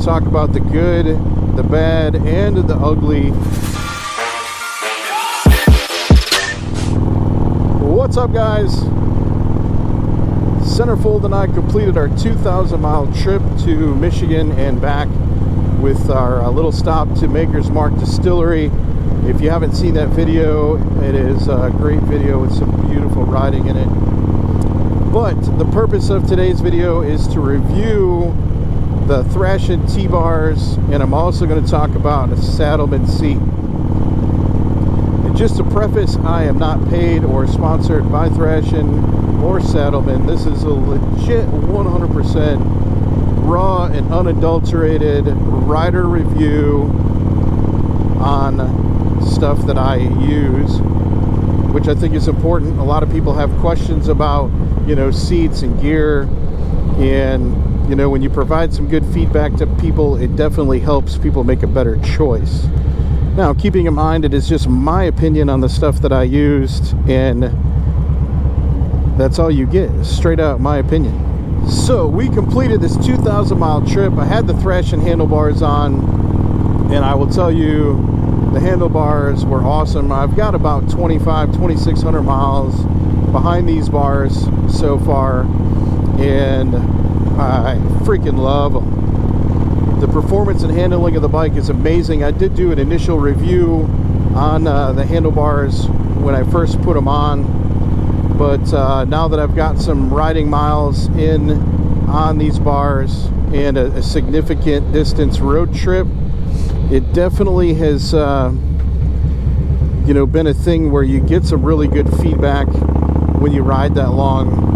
to talk about the good, the bad, and the ugly. What's up, guys? Centerfold and I completed our 2,000-mile trip to Michigan and back with our little stop to Maker's Mark Distillery. If you haven't seen that video, it is a great video with some beautiful riding in it. But the purpose of today's video is to review the Thrashin T-bars, and I'm also going to talk about a Saddleman seat. And just to preface, I am not paid or sponsored by Thrashin or Saddleman. This is a legit 100% raw and unadulterated rider review on stuff that I use, which I think is important. A lot of people have questions about, you know, seats and gear, and you know, when you provide some good feedback to people, it definitely helps people make a better choice. Now, keeping in mind it is just my opinion on the stuff that I used, and that's all you get, straight out my opinion. So we completed this 2,000-mile trip. I had the Thrashin handlebars on, and I will tell you, the handlebars were awesome. I've got about 2,600 miles behind these bars so far, and I freaking love them. The performance and handling of the bike is amazing. I did do an initial review on the handlebars when I first put them on, but now that I've got some riding miles in on these bars and a significant distance road trip, it definitely has you know, been a thing where you get some really good feedback when you ride that long,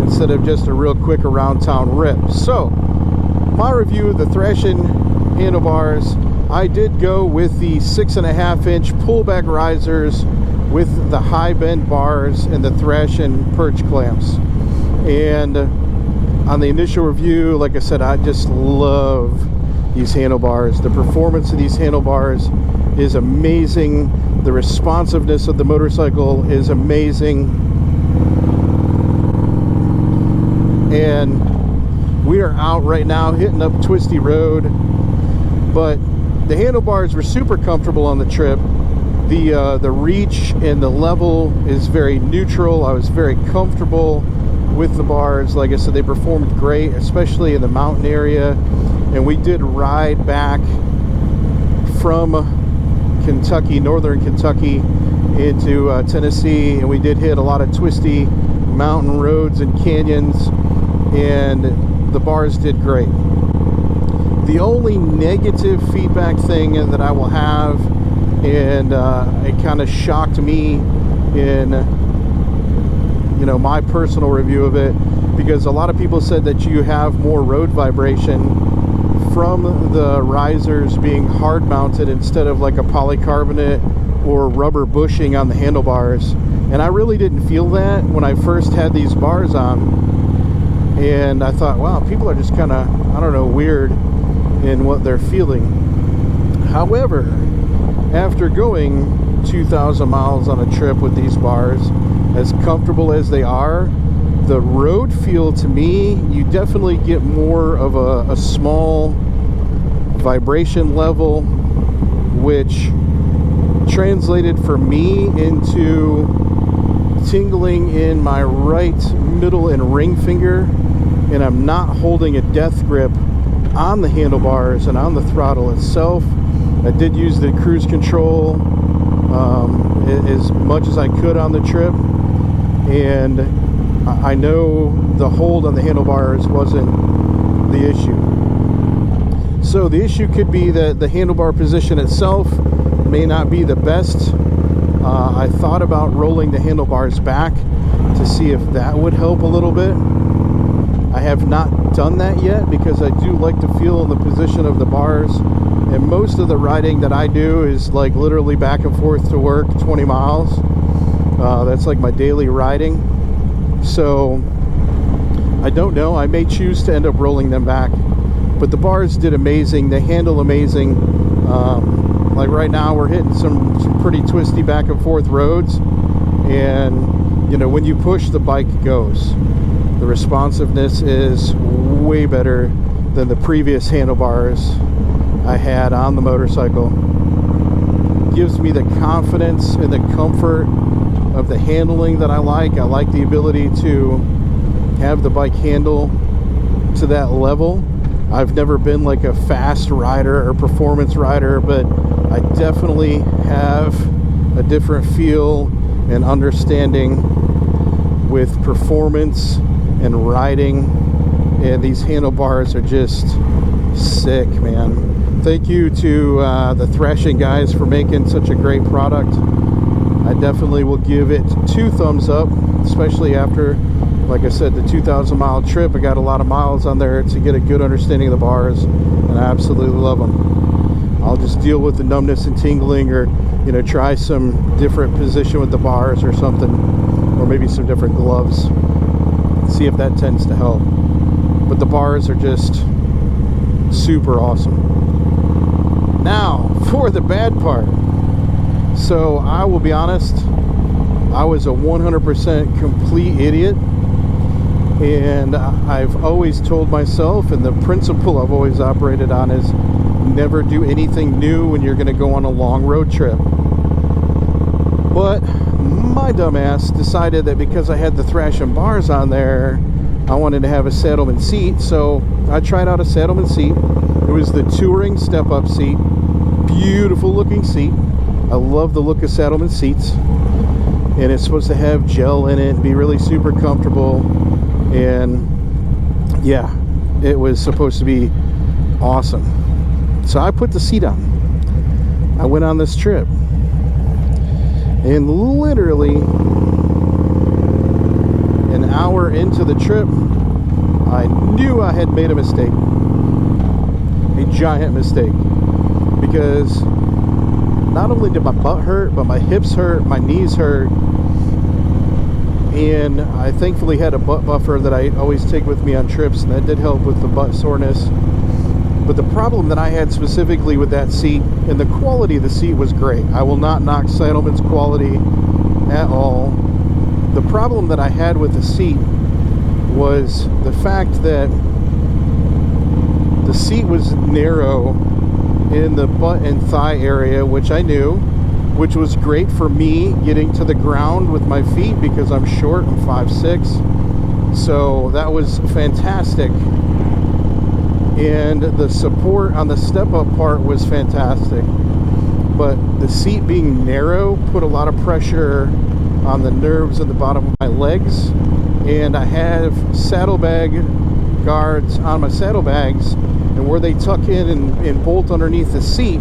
instead of just a real quick around town rip. So my review of the Thrashin handlebars, I did go with the 6.5-inch pullback risers with the high bend bars and the Thrashin perch clamps. And on the initial review, like I said, I just love these handlebars. The performance of these handlebars is amazing. The responsiveness of the motorcycle is amazing. And we are out right now hitting up Twisty Road, but the handlebars were super comfortable on the trip. The reach and the level is very neutral. I was very comfortable with the bars. Like I said, they performed great, especially in the mountain area. And we did ride back from Kentucky, northern Kentucky, into Tennessee, and we did hit a lot of twisty mountain roads and canyons, and the bars did great. The only negative feedback thing that I will have, and it kind of shocked me in, you know, my personal review of it, because a lot of people said that you have more road vibration from the risers being hard mounted instead of like a polycarbonate or rubber bushing on the handlebars. And I really didn't feel that when I first had these bars on. And I thought, wow, people are just kind of, I don't know, weird in what they're feeling. However, after going 2,000 miles on a trip with these bars, as comfortable as they are, the road feel to me, you definitely get more of a small vibration level, which translated for me into tingling in my right middle and ring finger, and I'm not holding a death grip on the handlebars and on the throttle itself. I did use the cruise control as much as I could on the trip, and I know the hold on the handlebars wasn't the issue. So the issue could be that the handlebar position itself may not be the best. I thought about rolling the handlebars back to see if that would help a little bit. I have not done that yet because I do like to feel in the position of the bars, and most of the riding that I do is like literally back and forth to work, 20 miles. That's like my daily riding. So I don't know, I may choose to end up rolling them back, but the bars did amazing. They handle amazing. Like right now we're hitting some pretty twisty back and forth roads, and you know, when you push, the bike goes. The responsiveness is way better than the previous handlebars I had on the motorcycle. Gives me the confidence and the comfort of the handling that I like. I like the ability to have the bike handle to that level. I've never been like a fast rider or performance rider, but I definitely have a different feel and understanding with performance and riding, and these handlebars are just sick, man. Thank you to the Thrashin guys for making such a great product. I definitely will give it 2 thumbs up, especially after, like I said, the 2,000 mile trip. I got a lot of miles on there to get a good understanding of the bars, and I absolutely love them. I'll just deal with the numbness and tingling, or try some different position with the bars or something, or maybe some different gloves, see if that tends to help. But the bars are just super awesome. Now for the bad part. So I will be honest, I was a 100% complete idiot, and I've always told myself, and the principle I've always operated on is never do anything new when you're going to go on a long road trip. But my dumbass decided that because I had the Thrashin bars on there, I wanted to have a Saddleman seat. So I tried out a Saddleman seat. It was the touring step-up seat. Beautiful looking seat. I love the look of Saddleman seats. And it's supposed to have gel in it and be really super comfortable. And yeah, it was supposed to be awesome. So I put the seat on. I went on this trip. And literally an hour into the trip, I knew I had made a mistake. A giant mistake. Because not only did my butt hurt, but my hips hurt, my knees hurt. And I thankfully had a butt buffer that I always take with me on trips, and that did help with the butt soreness. But the problem that I had specifically with that seat, and the quality of the seat was great. I will not knock Saddleman's quality at all. The problem that I had with the seat was the fact that the seat was narrow in the butt and thigh area, which I knew, which was great for me getting to the ground with my feet because I'm short, I'm 5'6". So that was fantastic. And the support on the step-up part was fantastic. But the seat being narrow put a lot of pressure on the nerves at the bottom of my legs. And I have saddlebag guards on my saddlebags, and where they tuck in and bolt underneath the seat,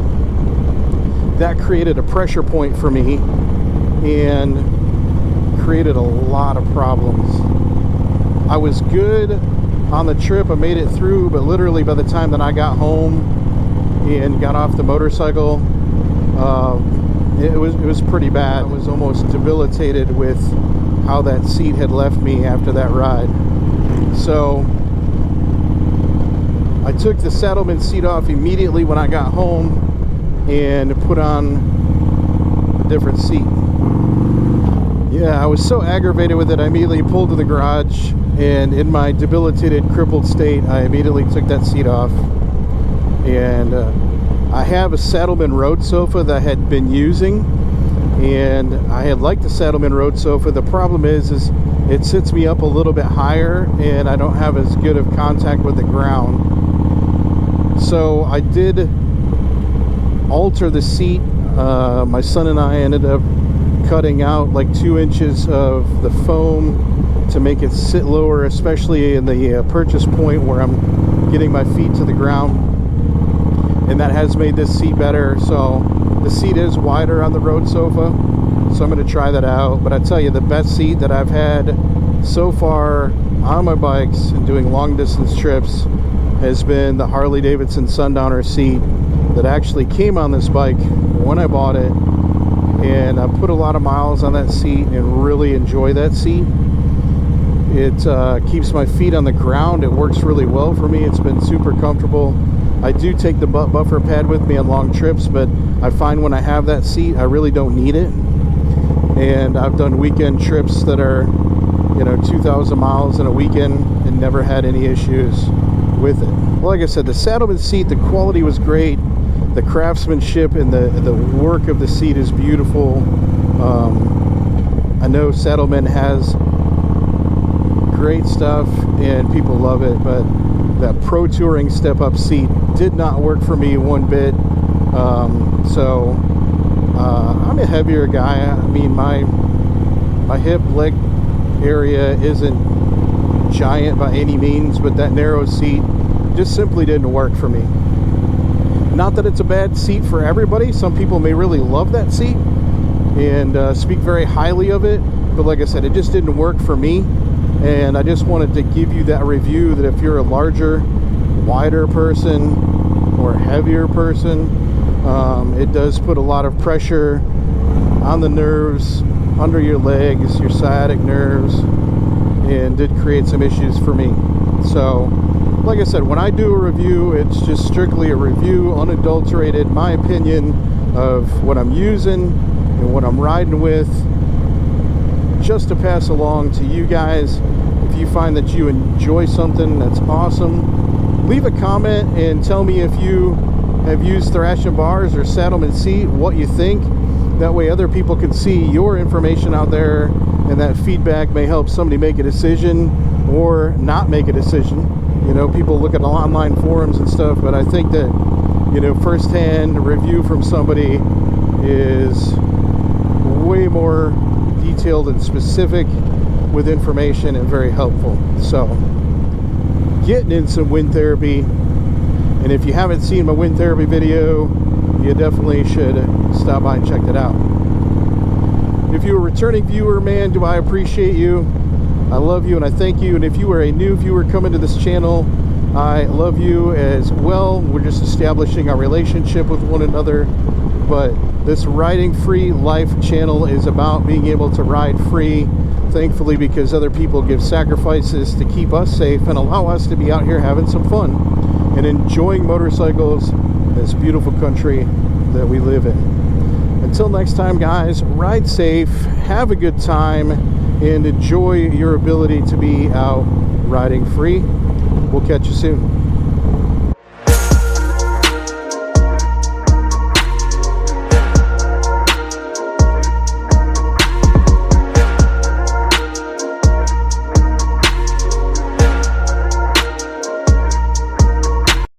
that created a pressure point for me and created a lot of problems. I was good on the trip, I made it through, but literally by the time that I got home and got off the motorcycle, it was pretty bad. I was almost debilitated with how that seat had left me after that ride. So I took the Saddleman seat off immediately when I got home and put on a different seat. Yeah, I was so aggravated with it, I immediately pulled to the garage, and in my debilitated, crippled state, I immediately took that seat off. And I have a Saddleman road sofa that I had been using, and I had liked the Saddleman road sofa. The problem is it sits me up a little bit higher, and I don't have as good of contact with the ground. So I did alter the seat. My son and I ended up cutting out like 2 inches of the foam to make it sit lower, especially in the purchase point where I'm getting my feet to the ground, and that has made this seat better. So the seat is wider on the road sofa, so I'm going to try that out. But I tell you, the best seat that I've had so far on my bikes and doing long distance trips has been the Harley Davidson Sundowner seat that actually came on this bike when I bought it, and I put a lot of miles on that seat and really enjoy that seat. It keeps my feet on the ground. It works really well for me. It's been super comfortable. I do take the butt buffer pad with me on long trips, but I find when I have that seat, I really don't need it. And I've done weekend trips that are, 2,000 miles in a weekend and never had any issues. with it. Like I said, the Saddleman seat, the quality was great. The craftsmanship and the work of the seat is beautiful. I know Saddleman has great stuff and people love it, but that Pro Touring step-up seat did not work for me one bit. So I'm a heavier guy. I mean, my hip leg area isn't giant by any means, but that narrow seat just simply didn't work for me. Not that it's a bad seat for everybody. Some people may really love that seat and speak very highly of it, but like I said, it just didn't work for me. And I just wanted to give you that review that if you're a larger, wider person or heavier person, it does put a lot of pressure on the nerves under your legs, your sciatic nerves, and did create some issues for me. So like I said, when I do a review, it's just strictly a review, unadulterated, my opinion of what I'm using and what I'm riding with, just to pass along to you guys. If you find that you enjoy something, that's awesome. Leave a comment and tell me if you have used Thrashin bars or Saddleman seat, what you think. That way other people can see your information out there, and that feedback may help somebody make a decision or not make a decision. You know, people look at online forums and stuff, but I think that, you know, firsthand review from somebody is way more detailed and specific with information and very helpful. So, getting in some wind therapy, and if you haven't seen my wind therapy video, you definitely should stop by and check it out. If you're a returning viewer, man, do I appreciate you. I love you and I thank you. And if you are a new viewer coming to this channel, I love you as well. We're just establishing our relationship with one another. But this Riding Free Life channel is about being able to ride free, thankfully, because other people give sacrifices to keep us safe and allow us to be out here having some fun and enjoying motorcycles in this beautiful country that we live in. Until next time, guys, ride safe, have a good time, and enjoy your ability to be out riding free. We'll catch you soon.